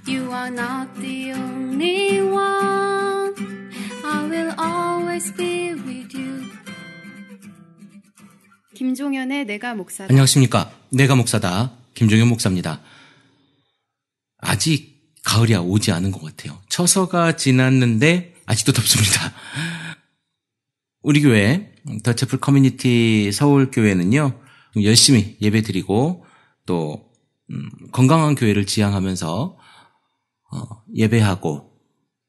You are not the only one. I will always be with you. 김종현의 내가 목사다. 안녕하십니까. 내가 목사다. 김종현 목사입니다. 아직 가을이 오지 않은 것 같아요. 처서가 지났는데 아직도 덥습니다. 우리 교회 더 채플 커뮤니티 서울교회는요, 열심히 예배드리고 또 건강한 교회를 지향하면서 예배하고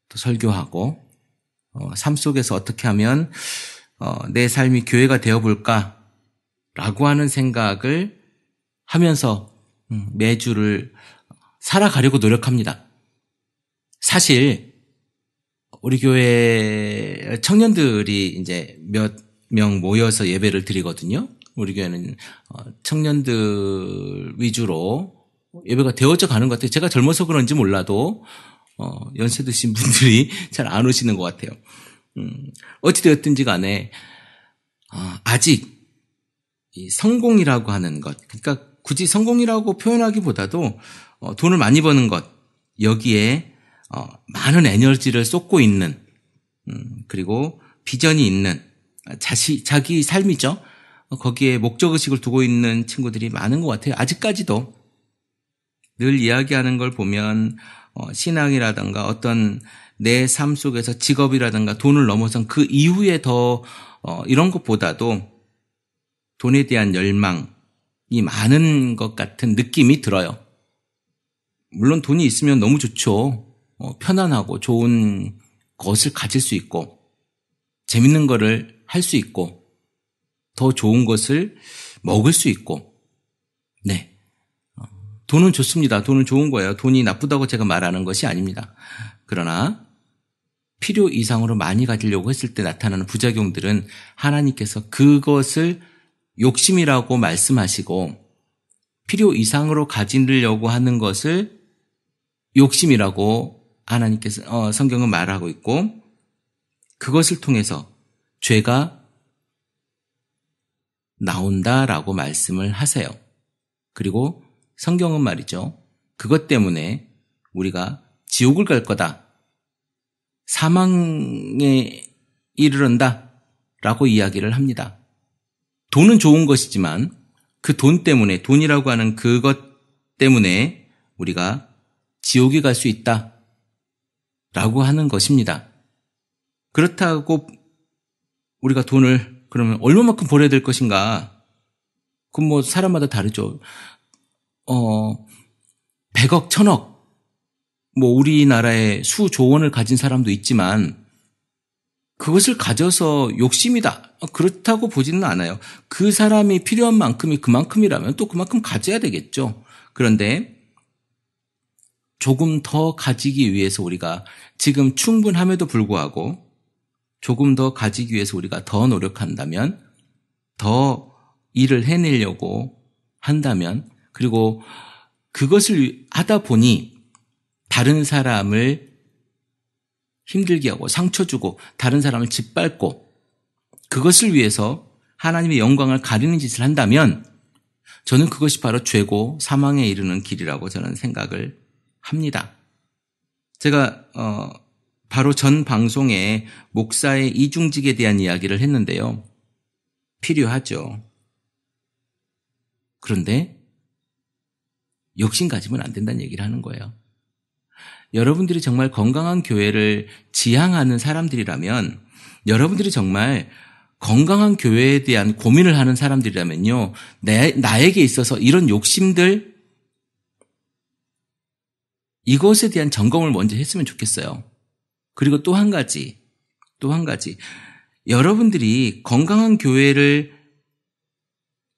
또 설교하고 삶 속에서 어떻게 하면 내 삶이 교회가 되어볼까라고 하는 생각을 하면서 매주를 살아가려고 노력합니다. 사실 우리 교회 청년들이 이제 몇 명 모여서 예배를 드리거든요. 우리 교회는 청년들 위주로 예배가 되어져 가는 것 같아요. 제가 젊어서 그런지 몰라도 연세 드신 분들이 잘 안 오시는 것 같아요. 어찌되었든지 간에 아직 이 성공이라고 하는 것, 그러니까 굳이 성공이라고 표현하기보다도 돈을 많이 버는 것, 여기에 많은 에너지를 쏟고 있는, 그리고 비전이 있는 자기 삶이죠. 거기에 목적의식을 두고 있는 친구들이 많은 것 같아요. 아직까지도 늘 이야기하는 걸 보면 신앙이라든가 어떤 내 삶 속에서 직업이라든가 돈을 넘어선 그 이후에 더 이런 것보다도 돈에 대한 열망이 많은 것 같은 느낌이 들어요. 물론 돈이 있으면 너무 좋죠. 편안하고 좋은 것을 가질 수 있고 재밌는 거를 할 수 있고 더 좋은 것을 먹을 수 있고, 네, 돈은 좋습니다. 돈은 좋은 거예요. 돈이 나쁘다고 제가 말하는 것이 아닙니다. 그러나 필요 이상으로 많이 가지려고 했을 때 나타나는 부작용들은 하나님께서 그것을 욕심이라고 말씀하시고 필요 이상으로 가지려고 하는 것을 욕심이라고 하나님께서 성경은 말하고 있고, 그것을 통해서 죄가 나온다라고 말씀을 하세요. 그리고 성경은 말이죠, 그것 때문에 우리가 지옥을 갈 거다, 사망에 이르른다 라고 이야기를 합니다. 돈은 좋은 것이지만 그 돈 때문에, 돈이라고 하는 그것 때문에 우리가 지옥에 갈 수 있다 라고 하는 것입니다. 그렇다고 우리가 돈을 그러면 얼마만큼 벌어야 될 것인가? 그건 뭐 사람마다 다르죠. 100억, 1000억, 뭐 우리나라에 수조 원을 가진 사람도 있지만 그것을 가져서 욕심이다, 그렇다고 보지는 않아요. 그 사람이 필요한 만큼이 그만큼이라면 또 그만큼 가져야 되겠죠. 그런데 조금 더 가지기 위해서 우리가 지금 충분함에도 불구하고 조금 더 가지기 위해서 우리가 더 노력한다면, 더 일을 해내려고 한다면, 그리고 그것을 하다 보니 다른 사람을 힘들게 하고 상처 주고 다른 사람을 짓밟고 그것을 위해서 하나님의 영광을 가리는 짓을 한다면 저는 그것이 바로 죄고 사망에 이르는 길이라고 저는 생각을 합니다. 제가 바로 전 방송에 목사의 이중직에 대한 이야기를 했는데요. 필요하죠. 그런데 욕심 가지면 안 된다는 얘기를 하는 거예요. 여러분들이 정말 건강한 교회를 지향하는 사람들이라면, 여러분들이 정말 건강한 교회에 대한 고민을 하는 사람들이라면요, 나에게 있어서 이런 욕심들, 이것에 대한 점검을 먼저 했으면 좋겠어요. 그리고 또 한 가지, 여러분들이 건강한 교회를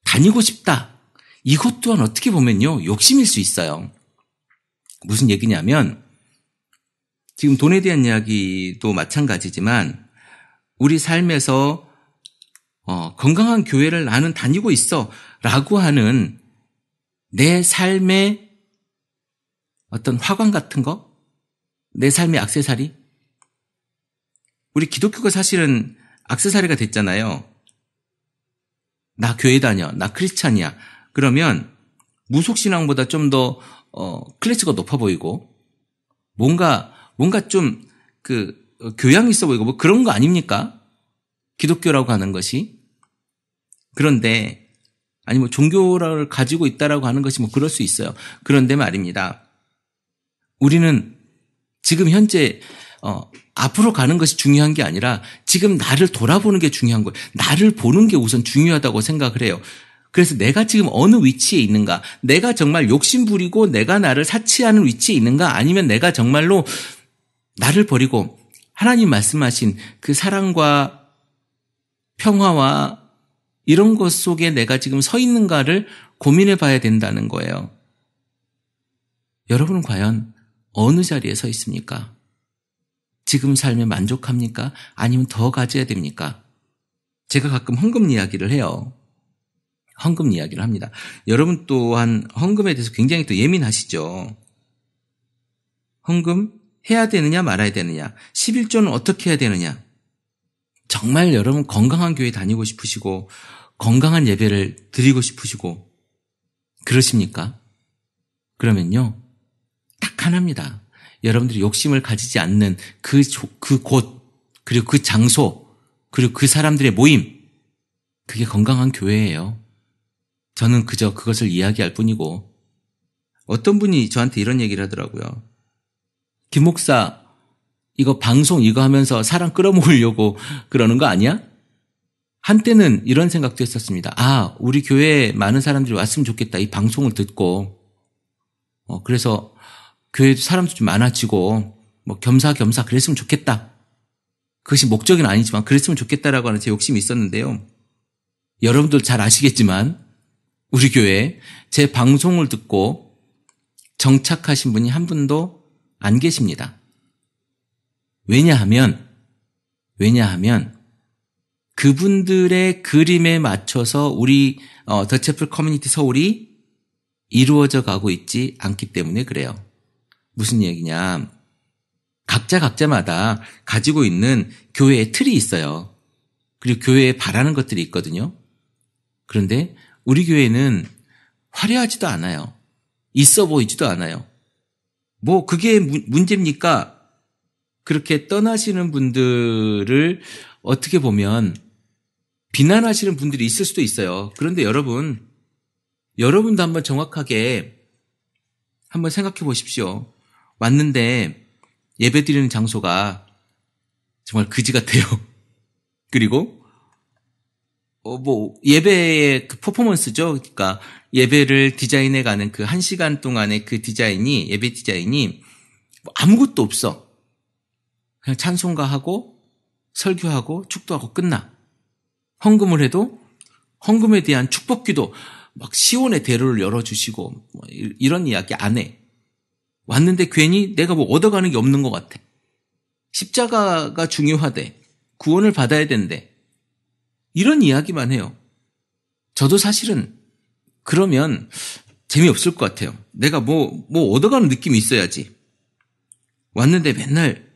다니고 싶다, 이것 또한 어떻게 보면요, 욕심일 수 있어요. 무슨 얘기냐면, 지금 돈에 대한 이야기도 마찬가지지만 우리 삶에서 건강한 교회를 나는 다니고 있어 라고 하는 내 삶의 어떤 화관 같은 거, 내 삶의 액세서리, 우리 기독교가 사실은 액세서리가 됐잖아요. 나 교회 다녀, 나 크리스찬이야. 그러면 무속신앙보다 좀 더 클래스가 높아 보이고, 뭔가 좀 교양 있어 보이고 뭐 그런 거 아닙니까? 기독교라고 하는 것이. 그런데 아니 뭐 종교를 가지고 있다라고 하는 것이 뭐 그럴 수 있어요. 그런데 말입니다. 우리는 지금 현재 앞으로 가는 것이 중요한 게 아니라 지금 나를 돌아보는 게 중요한 거예요. 나를 보는 게 우선 중요하다고 생각을 해요. 그래서 내가 지금 어느 위치에 있는가? 내가 정말 욕심 부리고 내가 나를 사치하는 위치에 있는가? 아니면 내가 정말로 나를 버리고 하나님 말씀하신 그 사랑과 평화와 이런 것 속에 내가 지금 서 있는가를 고민해 봐야 된다는 거예요. 여러분은 과연 어느 자리에 서 있습니까? 지금 삶에 만족합니까? 아니면 더 가져야 됩니까? 제가 가끔 헌금 이야기를 해요. 헌금 이야기를 합니다. 여러분 또한 헌금에 대해서 굉장히 또 예민하시죠? 헌금 해야 되느냐 말아야 되느냐, 11조는 어떻게 해야 되느냐. 정말 여러분 건강한 교회 다니고 싶으시고 건강한 예배를 드리고 싶으시고 그러십니까? 그러면요 딱 하나입니다. 여러분들이 욕심을 가지지 않는 그 곳, 그리고 그 장소, 그리고 그 사람들의 모임, 그게 건강한 교회예요. 저는 그저 그것을 이야기할 뿐이고. 어떤 분이 저한테 이런 얘기를 하더라고요. 김 목사, 이거 방송 이거 하면서 사람 끌어모으려고 그러는 거 아니야? 한때는 이런 생각도 했었습니다. 아, 우리 교회에 많은 사람들이 왔으면 좋겠다. 이 방송을 듣고. 그래서 교회도 사람도 좀 많아지고 뭐 겸사겸사 그랬으면 좋겠다. 그것이 목적은 아니지만 그랬으면 좋겠다라고 하는 제 욕심이 있었는데요. 여러분들 잘 아시겠지만 우리 교회에 제 방송을 듣고 정착하신 분이 한 분도 안 계십니다. 왜냐하면 그분들의 그림에 맞춰서 우리 더채플 커뮤니티 서울이 이루어져 가고 있지 않기 때문에 그래요. 무슨 얘기냐. 각자마다 가지고 있는 교회의 틀이 있어요. 그리고 교회에 바라는 것들이 있거든요. 그런데 우리 교회는 화려하지도 않아요. 있어 보이지도 않아요. 뭐 그게 문제입니까? 그렇게 떠나시는 분들을 어떻게 보면 비난하시는 분들이 있을 수도 있어요. 그런데 여러분도 한번 정확하게 한번 생각해 보십시오. 왔는데 예배드리는 장소가 정말 그지 같아요. 그리고 뭐 예배의 그 퍼포먼스죠. 그러니까 예배를 디자인해 가는 그 1시간 동안의 그 디자인이, 예배 디자인이 뭐 아무것도 없어. 그냥 찬송가하고 설교하고 축도하고 끝나. 헌금을 해도 헌금에 대한 축복기도 막 시온의 대로를 열어주시고 뭐 이런 이야기 안 해. 왔는데 괜히 내가 뭐 얻어가는 게 없는 것 같아. 십자가가 중요하대. 구원을 받아야 된대. 이런 이야기만 해요. 저도 사실은 그러면 재미없을 것 같아요. 내가 뭐 얻어가는 느낌이 있어야지. 왔는데 맨날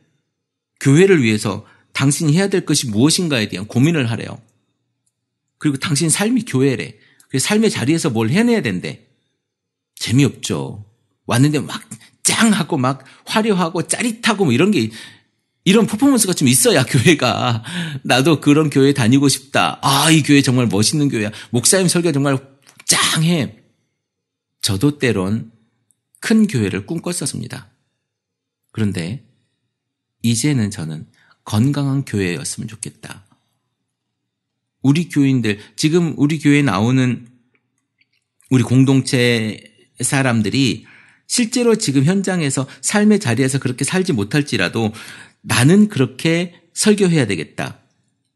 교회를 위해서 당신이 해야 될 것이 무엇인가에 대한 고민을 하래요. 그리고 당신 삶이 교회래. 그래서 삶의 자리에서 뭘 해내야 된대. 재미없죠. 왔는데 막 짱하고 막 화려하고 짜릿하고 뭐 이런 퍼포먼스가 좀 있어야 교회가, 나도 그런 교회 다니고 싶다. 아, 이 교회 정말 멋있는 교회야. 목사님 설교 정말 짱해. 저도 때론 큰 교회를 꿈꿨었습니다. 그런데 이제는 저는 건강한 교회였으면 좋겠다. 우리 교인들, 지금 우리 교회에 나오는 우리 공동체 사람들이 실제로 지금 현장에서 삶의 자리에서 그렇게 살지 못할지라도 나는 그렇게 설교해야 되겠다.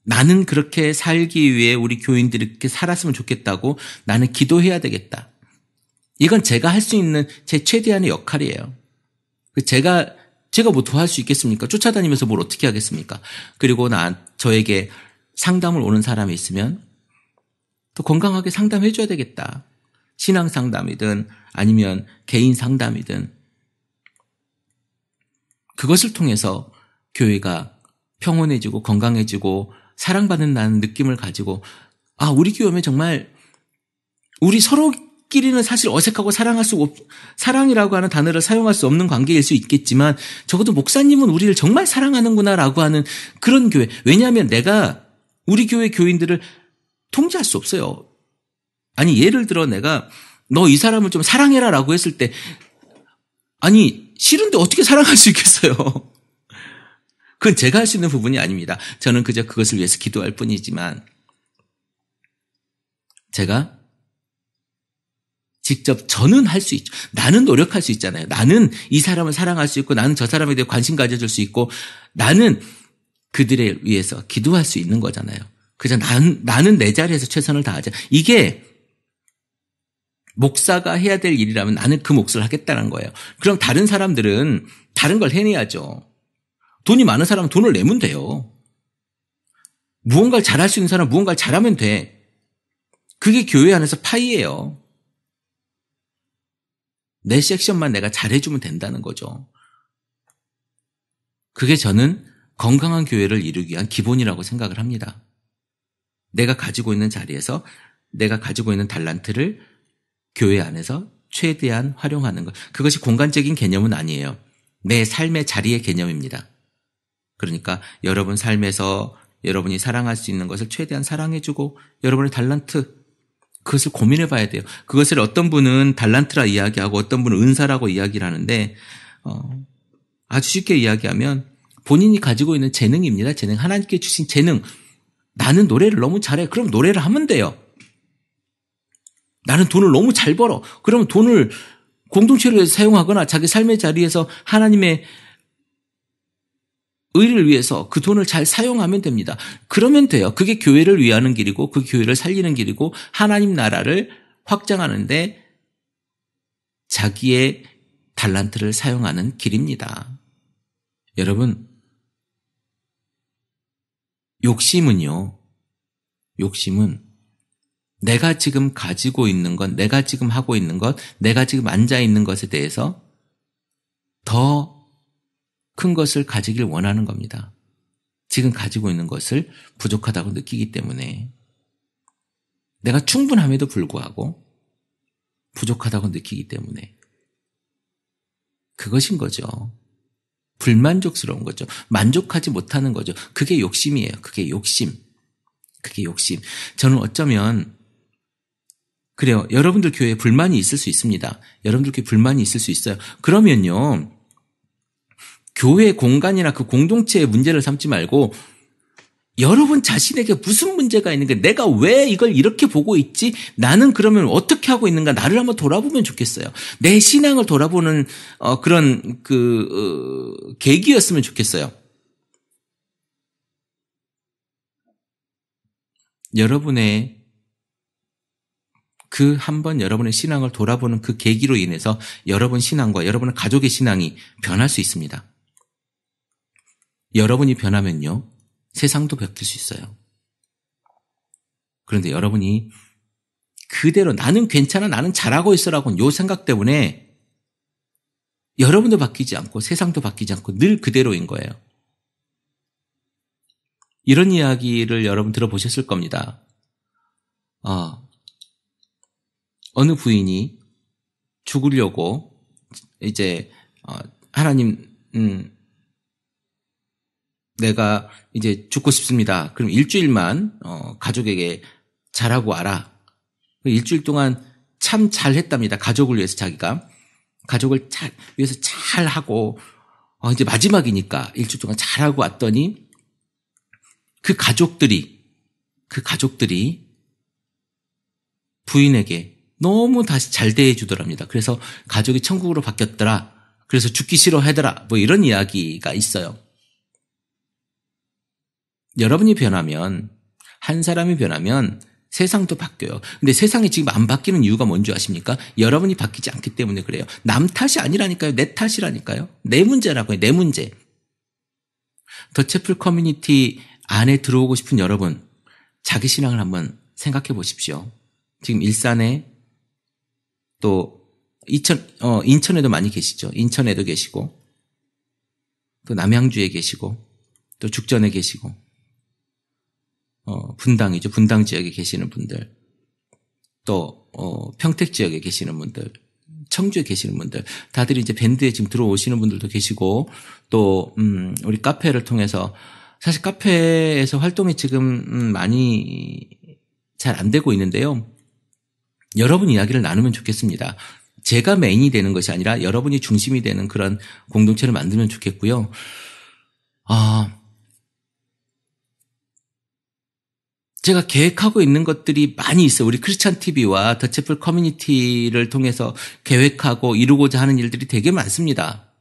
나는 그렇게 살기 위해 우리 교인들이 그렇게 살았으면 좋겠다고 나는 기도해야 되겠다. 이건 제가 할 수 있는 제 최대한의 역할이에요. 제가 뭐 도와할 수 있겠습니까? 쫓아다니면서 뭘 어떻게 하겠습니까? 그리고 저에게 상담을 오는 사람이 있으면 또 건강하게 상담해 줘야 되겠다. 신앙 상담이든 아니면 개인 상담이든 그것을 통해서 교회가 평온해지고 건강해지고 사랑받는다는 느낌을 가지고, 아, 우리 교회 오면 정말 우리 서로 끼리는 사실 어색하고 사랑이라고 하는 단어를 사용할 수 없는 관계일 수 있겠지만 적어도 목사님은 우리를 정말 사랑하는구나라고 하는 그런 교회. 왜냐하면 내가 우리 교회 교인들을 통제할 수 없어요. 아니 예를 들어 내가 너 이 사람을 좀 사랑해라라고 했을 때 아니 싫은데 어떻게 사랑할 수 있겠어요. 그건 제가 할 수 있는 부분이 아닙니다. 저는 그저 그것을 위해서 기도할 뿐이지만 제가 직접 저는 할 수 있죠. 나는 노력할 수 있잖아요. 나는 이 사람을 사랑할 수 있고 나는 저 사람에 대해 관심 가져줄 수 있고 나는 그들에 위해서 기도할 수 있는 거잖아요. 그저 나는 내 자리에서 최선을 다하자. 이게 목사가 해야 될 일이라면 나는 그 몫을 하겠다는 거예요. 그럼 다른 사람들은 다른 걸 해내야죠. 돈이 많은 사람은 돈을 내면 돼요. 무언가를 잘할 수 있는 사람은 무언가를 잘하면 돼. 그게 교회 안에서 파이예요. 내 섹션만 내가 잘해주면 된다는 거죠. 그게 저는 건강한 교회를 이루기 위한 기본이라고 생각을 합니다. 내가 가지고 있는 자리에서 내가 가지고 있는 달란트를 교회 안에서 최대한 활용하는 것. 그것이 공간적인 개념은 아니에요. 내 삶의 자리의 개념입니다. 그러니까 여러분 삶에서 여러분이 사랑할 수 있는 것을 최대한 사랑해주고 여러분의 달란트 그것을 고민해 봐야 돼요. 그것을 어떤 분은 달란트라 이야기하고 어떤 분은 은사라고 이야기를 하는데 아주 쉽게 이야기하면 본인이 가지고 있는 재능입니다. 재능. 하나님께 주신 재능. 나는 노래를 너무 잘해. 그럼 노래를 하면 돼요. 나는 돈을 너무 잘 벌어. 그러면 돈을 공동체를 위해서 사용하거나 자기 삶의 자리에서 하나님의 의를 위해서 그 돈을 잘 사용하면 됩니다. 그러면 돼요. 그게 교회를 위하는 길이고 그 교회를 살리는 길이고 하나님 나라를 확장하는데 자기의 달란트를 사용하는 길입니다. 여러분, 욕심은 내가 지금 가지고 있는 것, 내가 지금 하고 있는 것, 내가 지금 앉아 있는 것에 대해서 더 큰 것을 가지길 원하는 겁니다. 지금 가지고 있는 것을 부족하다고 느끼기 때문에 내가 충분함에도 불구하고 부족하다고 느끼기 때문에 그것인 거죠. 불만족스러운 거죠. 만족하지 못하는 거죠. 그게 욕심이에요. 그게 욕심. 저는 어쩌면 그래요. 여러분들 교회에 불만이 있을 수 있습니다. 여러분들 교회에 불만이 있을 수 있어요. 그러면요. 교회 공간이나 그 공동체의 문제를 삼지 말고 여러분 자신에게 무슨 문제가 있는가, 내가 왜 이걸 이렇게 보고 있지? 나는 그러면 어떻게 하고 있는가? 나를 한번 돌아보면 좋겠어요. 내 신앙을 돌아보는 그런 계기였으면 좋겠어요. 여러분의 그 한번 여러분의 신앙을 돌아보는 그 계기로 인해서 여러분 신앙과 여러분의 가족의 신앙이 변할 수 있습니다. 여러분이 변하면요, 세상도 바뀔 수 있어요. 그런데 여러분이 그대로 나는 괜찮아, 나는 잘하고 있어라고 요 생각 때문에 여러분도 바뀌지 않고 세상도 바뀌지 않고 늘 그대로인 거예요. 이런 이야기를 여러분 들어보셨을 겁니다. 어느 부인이 죽으려고 이제 하나님 내가 이제 죽고 싶습니다. 그럼 일주일만 가족에게 잘하고 와라. 일주일 동안 참 잘했답니다. 가족을 위해서 자기가 가족을 위해서 잘하고 이제 마지막이니까 일주일 동안 잘하고 왔더니 그 가족들이 부인에게 너무 다시 잘 대해주더랍니다. 그래서 가족이 천국으로 바뀌었더라. 그래서 죽기 싫어하더라. 뭐 이런 이야기가 있어요. 여러분이 변하면, 한 사람이 변하면 세상도 바뀌어요. 근데 세상이 지금 안 바뀌는 이유가 뭔지 아십니까? 여러분이 바뀌지 않기 때문에 그래요. 남 탓이 아니라니까요. 내 탓이라니까요. 내 문제라고요. 내 문제. 더 채플 커뮤니티 안에 들어오고 싶은 여러분, 자기 신앙을 한번 생각해 보십시오. 지금 일산에 또 인천에도 많이 계시죠. 인천에도 계시고 또 남양주에 계시고 또 죽전에 계시고 분당이죠. 분당 지역에 계시는 분들. 또 평택 지역에 계시는 분들, 청주에 계시는 분들, 다들 이제 밴드에 지금 들어오시는 분들도 계시고, 또 우리 카페를 통해서, 사실 카페에서 활동이 지금 많이 잘 안 되고 있는데요. 여러분 이야기를 나누면 좋겠습니다. 제가 메인이 되는 것이 아니라 여러분이 중심이 되는 그런 공동체를 만들면 좋겠고요. 제가 계획하고 있는 것들이 많이 있어요. 우리 크리스찬 TV와 더채플 커뮤니티를 통해서 계획하고 이루고자 하는 일들이 되게 많습니다.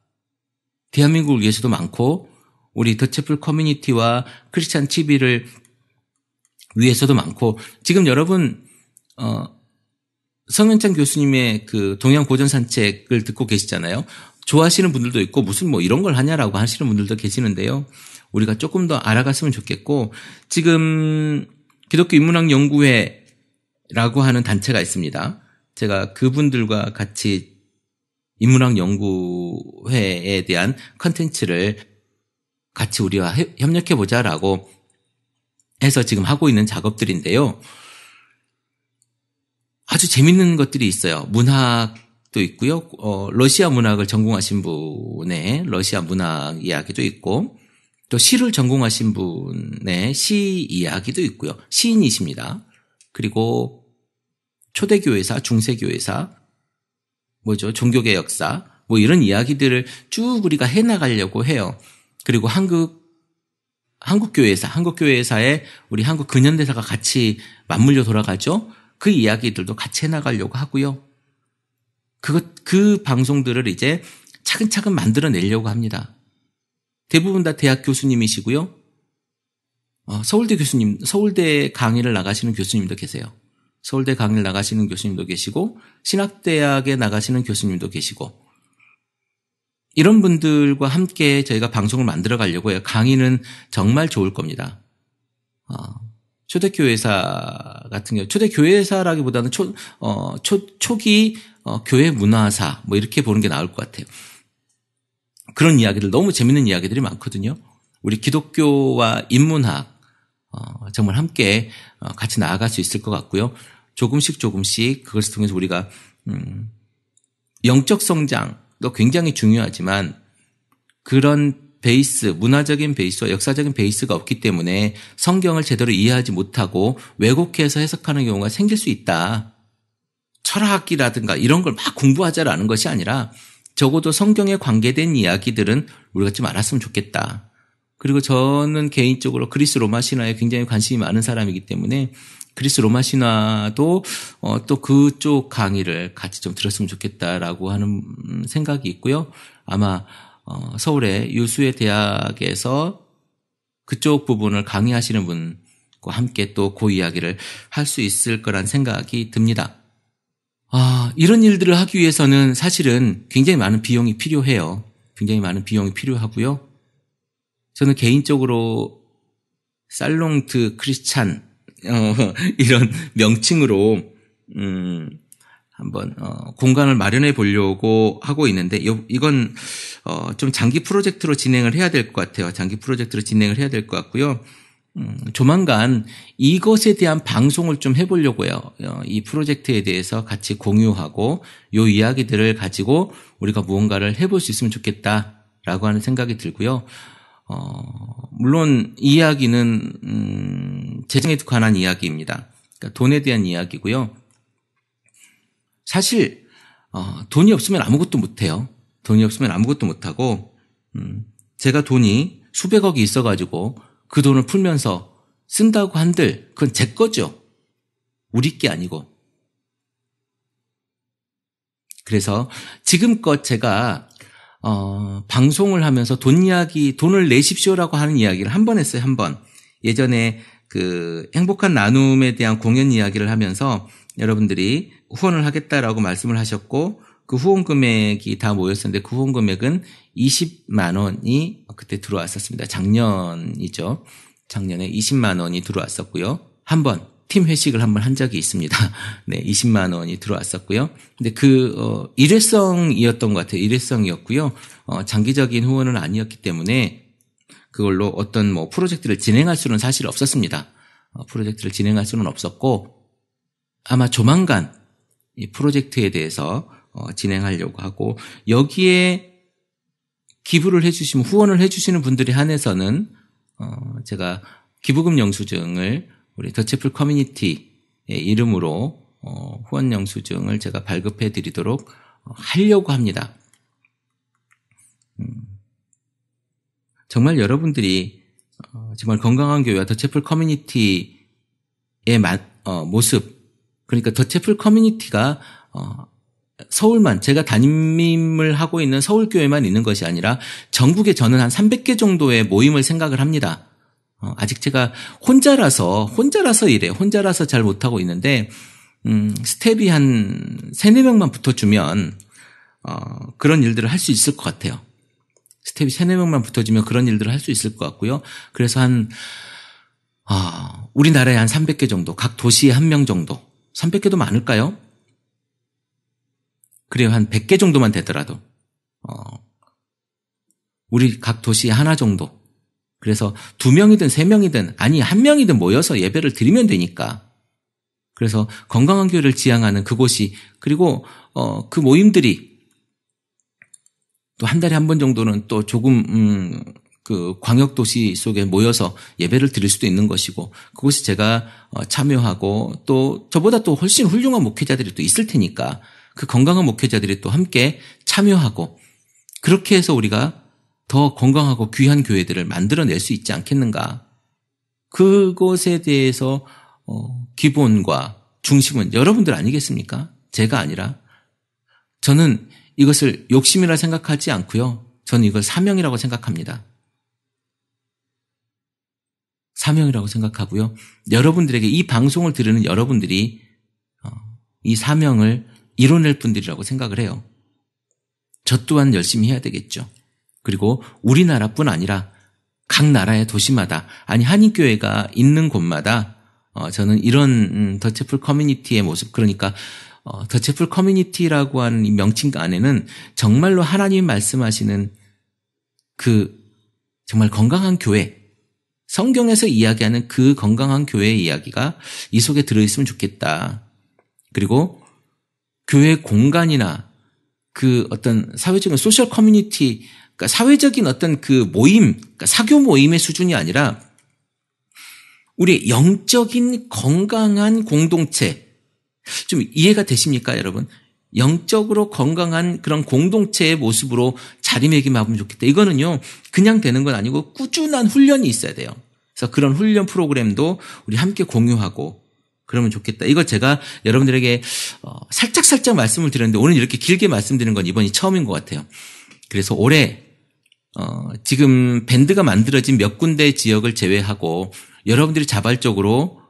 대한민국을 위해서도 많고 우리 더채플 커뮤니티와 크리스찬 TV를 위해서도 많고 지금 여러분 성현창 교수님의 그 동양 고전 산책을 듣고 계시잖아요. 좋아하시는 분들도 있고 무슨 뭐 이런 걸 하냐라고 하시는 분들도 계시는데요. 우리가 조금 더 알아갔으면 좋겠고 지금 기독교 인문학 연구회라고 하는 단체가 있습니다. 제가 그분들과 같이 인문학 연구회에 대한 컨텐츠를 같이 우리와 협력해보자라고 해서 지금 하고 있는 작업들인데요. 아주 재밌는 것들이 있어요. 문학도 있고요. 러시아 문학을 전공하신 분의 러시아 문학 이야기도 있고 또 시를 전공하신 분의 시 이야기도 있고요. 시인이십니다. 그리고 초대교회사, 중세교회사, 종교계 역사, 이런 이야기들을 쭉 우리가 해나가려고 해요. 그리고 한국교회사에 우리 한국 근현대사가 같이 맞물려 돌아가죠. 그 이야기들도 같이 해나가려고 하고요. 그 방송들을 이제 차근차근 만들어내려고 합니다. 대부분 다 대학 교수님이시고요. 서울대 강의를 나가시는 교수님도 계세요. 서울대 강의를 나가시는 교수님도 계시고 신학대학에 나가시는 교수님도 계시고 이런 분들과 함께 저희가 방송을 만들어 가려고 해요. 강의는 정말 좋을 겁니다. 초대교회사 같은 경우 초대교회사라기보다는 초기 교회 문화사 이렇게 보는 게 나을 것 같아요. 그런 이야기들 너무 재밌는 이야기들이 많거든요. 우리 기독교와 인문학 정말 함께 같이 나아갈 수 있을 것 같고요. 조금씩 그것을 통해서 우리가 영적 성장도 굉장히 중요하지만 그런 베이스, 문화적인 베이스와 역사적인 베이스가 없기 때문에 성경을 제대로 이해하지 못하고 왜곡해서 해석하는 경우가 생길 수 있다. 철학이라든가 이런 걸 막 공부하자라는 것이 아니라 적어도 성경에 관계된 이야기들은 우리가 좀 알았으면 좋겠다. 그리고 저는 개인적으로 그리스 로마 신화에 굉장히 관심이 많은 사람이기 때문에 그리스 로마 신화도 또 그쪽 강의를 같이 좀 들었으면 좋겠다라고 하는 생각이 있고요. 아마 서울의 유수의 대학에서 그쪽 부분을 강의하시는 분과 함께 또 그 이야기를 할 수 있을 거란 생각이 듭니다. 이런 일들을 하기 위해서는 사실은 굉장히 많은 비용이 필요해요. 굉장히 많은 비용이 필요하고요. 저는 개인적으로 살롱드 크리스찬 이런 명칭으로 한번 공간을 마련해 보려고 하고 있는데 이건 좀 장기 프로젝트로 진행을 해야 될 것 같아요. 장기 프로젝트로 진행을 해야 될 것 같고요. 조만간 이것에 대한 방송을 좀 해보려고 해요. 이 프로젝트에 대해서 같이 공유하고 이 이야기들을 가지고 우리가 무언가를 해볼 수 있으면 좋겠다라고 하는 생각이 들고요. 물론 이 이야기는 재정에 관한 이야기입니다. 그러니까 돈에 대한 이야기고요. 사실 돈이 없으면 아무것도 못해요. 돈이 없으면 아무것도 못하고 제가 돈이 수백억이 있어가지고 그 돈을 풀면서 쓴다고 한들 그건 제 거죠. 우리 게 아니고. 그래서 지금껏 제가 방송을 하면서 돈을 내십시오라고 하는 이야기를 한 번 했어요. 한 번. 예전에 그 행복한 나눔에 대한 공연 이야기를 하면서 여러분들이 후원을 하겠다라고 말씀을 하셨고 그 후원 금액이 다 모였었는데 그 후원 금액은 20만 원이 그때 들어왔었습니다. 작년이죠. 작년에 20만 원이 들어왔었고요. 한 번 팀 회식을 한 번 한 적이 있습니다. 네, 20만 원이 들어왔었고요. 근데 일회성이었던 것 같아요. 일회성이었고요. 장기적인 후원은 아니었기 때문에 그걸로 어떤 프로젝트를 진행할 수는 사실 없었습니다. 프로젝트를 진행할 수는 없었고 아마 조만간 이 프로젝트에 대해서 진행하려고 하고, 여기에 기부를 해주시면, 후원을 해주시는 분들에 한해서는 제가 기부금 영수증을 우리 더채플 커뮤니티의 이름으로 후원 영수증을 제가 발급해 드리도록 하려고 합니다. 정말 여러분들이 정말 건강한 교회와 더채플 커뮤니티의 모습, 그러니까 더채플 커뮤니티가 서울만, 제가 담임을 하고 있는 서울교회만 있는 것이 아니라 전국에 저는 한 300개 정도의 모임을 생각을 합니다. 아직 제가 혼자라서 잘 못하고 있는데, 스텝이 한 3-4명만 붙어주면 그런 일들을 할 수 있을 것 같아요. 스텝이 3-4명만 붙어주면 그런 일들을 할 수 있을 것 같고요. 그래서 우리나라에 한 300개 정도, 각 도시에 1명 정도, 300개도 많을까요? 그래요. 한 100개 정도만 되더라도 우리 각 도시에 하나 정도, 그래서 2명이든 3명이든 아니 1명이든 모여서 예배를 드리면 되니까. 그래서 건강한 교회를 지향하는 그곳이, 그리고 그 모임들이 또 한 달에 한 번 정도는 또 조금 그 광역도시 속에 모여서 예배를 드릴 수도 있는 것이고, 그곳에 제가 참여하고, 또 저보다 또 훨씬 훌륭한 목회자들이 또 있을 테니까 그 건강한 목회자들이 또 함께 참여하고, 그렇게 해서 우리가 더 건강하고 귀한 교회들을 만들어낼 수 있지 않겠는가. 그것에 대해서 기본과 중심은 여러분들 아니겠습니까? 제가 아니라. 저는 이것을 욕심이라 생각하지 않고요. 저는 이걸 사명이라고 생각합니다. 사명이라고 생각하고요. 여러분들에게, 이 방송을 들으는 여러분들이 이 사명을 이뤄낼 분들이라고 생각을 해요. 저 또한 열심히 해야 되겠죠. 그리고 우리나라뿐 아니라 각 나라의 도시마다, 아니 한인교회가 있는 곳마다 저는 이런 더채플 커뮤니티의 모습, 그러니까 더채플 커뮤니티라고 하는 이 명칭 안에는 정말로 하나님이 말씀하시는 그 정말 건강한 교회, 성경에서 이야기하는 그 건강한 교회의 이야기가 이 속에 들어있으면 좋겠다. 그리고 교회 공간이나 그 어떤 사회적인 소셜 커뮤니티, 그러니까 사회적인 어떤 그 모임, 그러니까 사교 모임의 수준이 아니라 우리 영적인 건강한 공동체, 좀 이해가 되십니까, 여러분? 영적으로 건강한 그런 공동체의 모습으로 자리매김하면 좋겠다. 이거는요, 그냥 되는 건 아니고 꾸준한 훈련이 있어야 돼요. 그래서 그런 훈련 프로그램도 우리 함께 공유하고 그러면 좋겠다. 이거 제가 여러분들에게 살짝 말씀을 드렸는데, 오늘 이렇게 길게 말씀드리는 건 이번이 처음인 것 같아요. 그래서 올해 지금 밴드가 만들어진 몇 군데 지역을 제외하고 여러분들이 자발적으로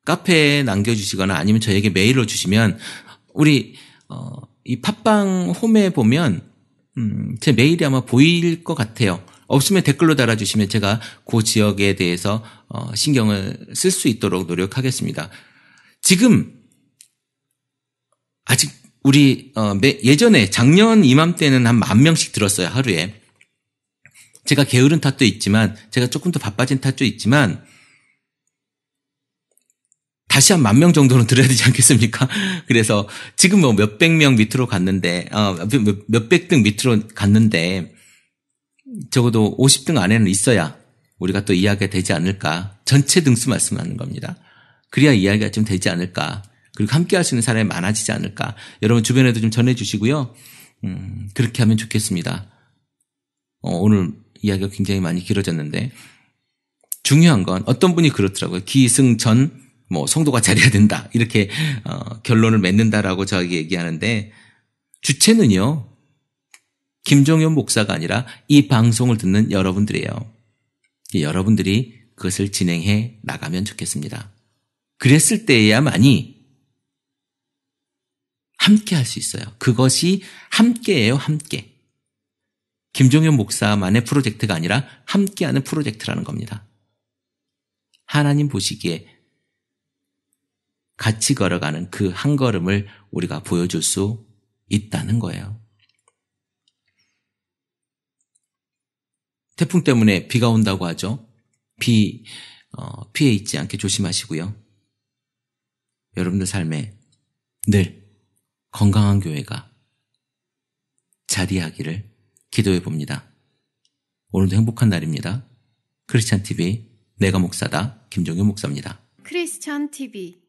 카페에 남겨주시거나 아니면 저에게 메일로 주시면, 우리 이 팟빵 홈에 보면 제 메일이 아마 보일 것 같아요. 없으면 댓글로 달아주시면 제가 그 지역에 대해서 신경을 쓸 수 있도록 노력하겠습니다. 지금 아직 우리 예전에 작년 이맘때는 한 10,000명씩 들었어요, 하루에. 제가 게으른 탓도 있지만, 제가 조금 더 바빠진 탓도 있지만 다시 한 10,000명 정도는 들어야 되지 않겠습니까? 그래서 지금 뭐 몇백 명 밑으로 갔는데, 몇백 등 밑으로 갔는데, 적어도 50등 안에는 있어야 우리가 또 이야기가 되지 않을까. 전체 등수 말씀하는 겁니다. 그래야 이야기가 좀 되지 않을까. 그리고 함께 할 수 있는 사람이 많아지지 않을까. 여러분 주변에도 좀 전해주시고요. 그렇게 하면 좋겠습니다. 오늘 이야기가 굉장히 많이 길어졌는데, 중요한 건 어떤 분이 그렇더라고요. 기승전 성도가 잘해야 된다, 이렇게 결론을 맺는다라고 저에게 얘기하는데, 주체는요 김종현 목사가 아니라 이 방송을 듣는 여러분들이에요. 여러분들이 그것을 진행해 나가면 좋겠습니다. 그랬을 때에야만이 함께 할 수 있어요. 그것이 함께예요, 함께. 김종현 목사만의 프로젝트가 아니라 함께하는 프로젝트라는 겁니다. 하나님 보시기에 같이 걸어가는 그 한 걸음을 우리가 보여줄 수 있다는 거예요. 태풍 때문에 비가 온다고 하죠. 피해 있지 않게 조심하시고요. 여러분들 삶에 늘 건강한 교회가 자리하기를 기도해 봅니다. 오늘도 행복한 날입니다. 크리스찬 TV 내가 목사다 김종현 목사입니다. 크리스찬 TV